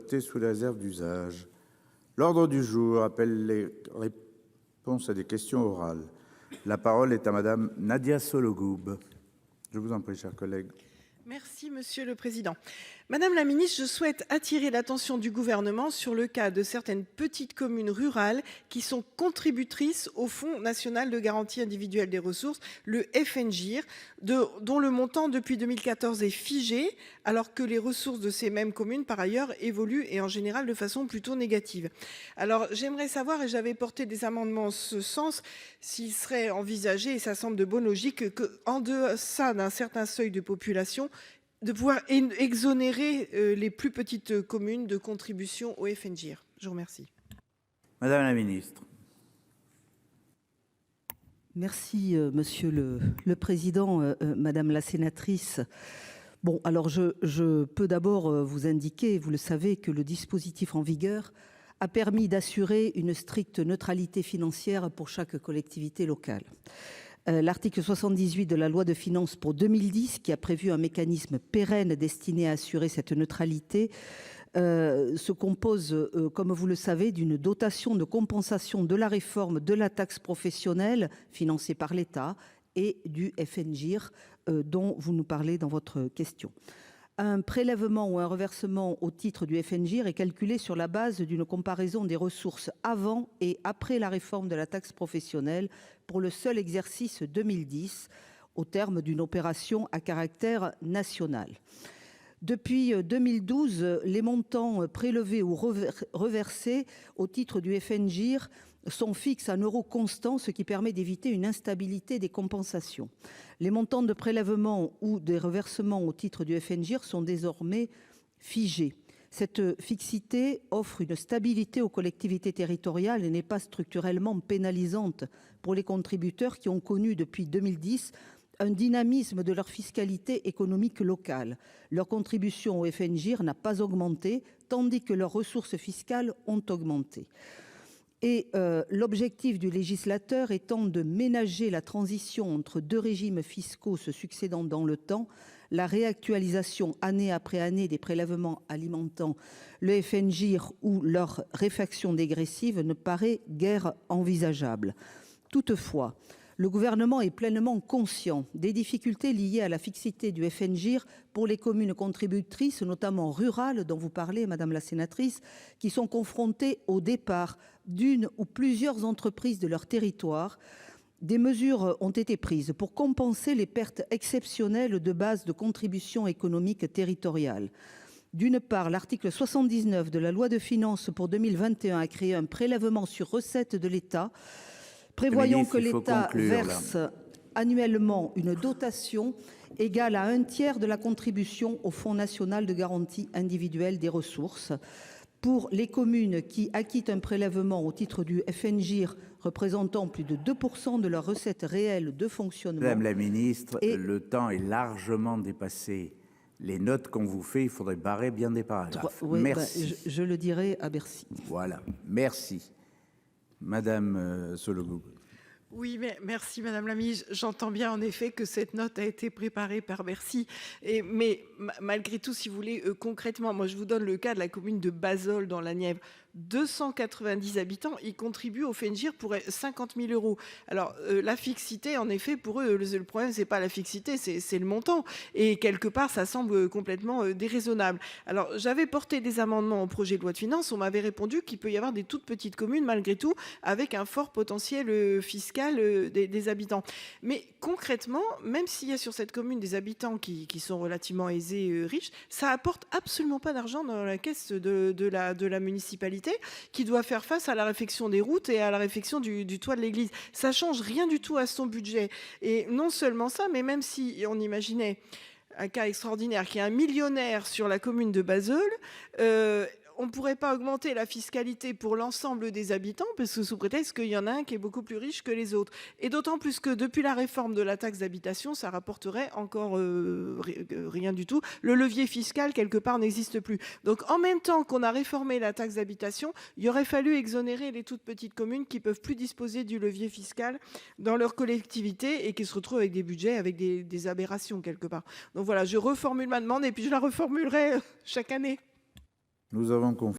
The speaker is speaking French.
adopté sous les réserves d'usage. L'ordre du jour appelle les réponses à des questions orales. La parole est à madame Nadia Sollogoub. Je vous en prie, chers collègues. Merci Monsieur le Président. Madame la Ministre, je souhaite attirer l'attention du gouvernement sur le cas de certaines petites communes rurales qui sont contributrices au Fonds national de garantie individuelle des ressources, le FNGIR, dont le montant depuis 2014 est figé, alors que les ressources de ces mêmes communes, par ailleurs, évoluent et en général de façon plutôt négative. Alors j'aimerais savoir, et j'avais porté des amendements en ce sens, s'il serait envisagé, et ça semble de bonne logique, qu'en deçà d'un certain seuil de population, de pouvoir exonérer les plus petites communes de contribution au FNGIR. Je vous remercie. Madame la Ministre. Merci Monsieur le Président, Madame la Sénatrice. Bon, alors je peux d'abord vous indiquer, vous le savez, que le dispositif en vigueur a permis d'assurer une stricte neutralité financière pour chaque collectivité locale. L'article 78 de la loi de finances pour 2010, qui a prévu un mécanisme pérenne destiné à assurer cette neutralité, se compose, comme vous le savez, d'une dotation de compensation de la réforme de la taxe professionnelle financée par l'État et du FNGIR dont vous nous parlez dans votre question. Un prélèvement ou un reversement au titre du FNGIR est calculé sur la base d'une comparaison des ressources avant et après la réforme de la taxe professionnelle pour le seul exercice 2010 au terme d'une opération à caractère national. Depuis 2012, les montants prélevés ou reversés au titre du FNGIR sont fixes à euro constant, ce qui permet d'éviter une instabilité des compensations. Les montants de prélèvement ou des reversements au titre du FNGIR sont désormais figés. Cette fixité offre une stabilité aux collectivités territoriales et n'est pas structurellement pénalisante pour les contributeurs qui ont connu depuis 2010 un dynamisme de leur fiscalité économique locale. Leur contribution au FNGIR n'a pas augmenté, tandis que leurs ressources fiscales ont augmenté. Et l'objectif du législateur étant de ménager la transition entre deux régimes fiscaux se succédant dans le temps, la réactualisation année après année des prélèvements alimentant le FNGIR ou leur réfaction dégressive ne paraît guère envisageable. Toutefois, le gouvernement est pleinement conscient des difficultés liées à la fixité du FNGIR pour les communes contributrices, notamment rurales, dont vous parlez, Madame la Sénatrice, qui sont confrontées au départ d'une ou plusieurs entreprises de leur territoire. Des mesures ont été prises pour compenser les pertes exceptionnelles de base de contribution économique territoriale. D'une part, l'article 79 de la loi de finances pour 2021 a créé un prélèvement sur recettes de l'État, prévoyant que l'État verse annuellement une dotation égale à 1/3 de la contribution au Fonds national de garantie individuelle des ressources. Pour les communes qui acquittent un prélèvement au titre du FNGIR représentant plus de 2% de leurs recettes réelles de fonctionnement. Madame la Ministre, le temps est largement dépassé. Les notes qu'on vous fait, il faudrait barrer bien des paragraphes. Oui, merci. Je le dirai à Bercy. Voilà, merci. Madame Sollogoub. Oui, mais merci Madame la Ministre. J'entends bien en effet que cette note a été préparée par Bercy. Mais malgré tout, si vous voulez, concrètement, moi je vous donne le cas de la commune de Bazole dans la Nièvre. 290 habitants, ils contribuent au FNGIR pour 50 000 €. Alors, la fixité, en effet, pour eux, le problème, c'est pas la fixité, c'est le montant. Et quelque part, ça semble complètement déraisonnable. Alors, j'avais porté des amendements au projet de loi de finances. On m'avait répondu qu'il peut y avoir des toutes petites communes, malgré tout, avec un fort potentiel fiscal des habitants. Mais concrètement, même s'il y a sur cette commune des habitants qui sont relativement aisés, riches, ça apporte absolument pas d'argent dans la caisse de la municipalité, qui doit faire face à la réfection des routes et à la réfection du toit de l'église. Ça change rien du tout à son budget. Et non seulement ça, mais même si on imaginait un cas extraordinaire, qu'il y a un millionnaire sur la commune de Bazole, on ne pourrait pas augmenter la fiscalité pour l'ensemble des habitants, parce que sous prétexte qu'il y en a un qui est beaucoup plus riche que les autres. Et d'autant plus que depuis la réforme de la taxe d'habitation, ça rapporterait encore rien du tout. Le levier fiscal, quelque part, n'existe plus. Donc en même temps qu'on a réformé la taxe d'habitation, il aurait fallu exonérer les toutes petites communes qui ne peuvent plus disposer du levier fiscal dans leur collectivité et qui se retrouvent avec des budgets, avec des aberrations quelque part. Donc voilà, je reformule ma demande et puis je la reformulerai chaque année. Nous avons confiance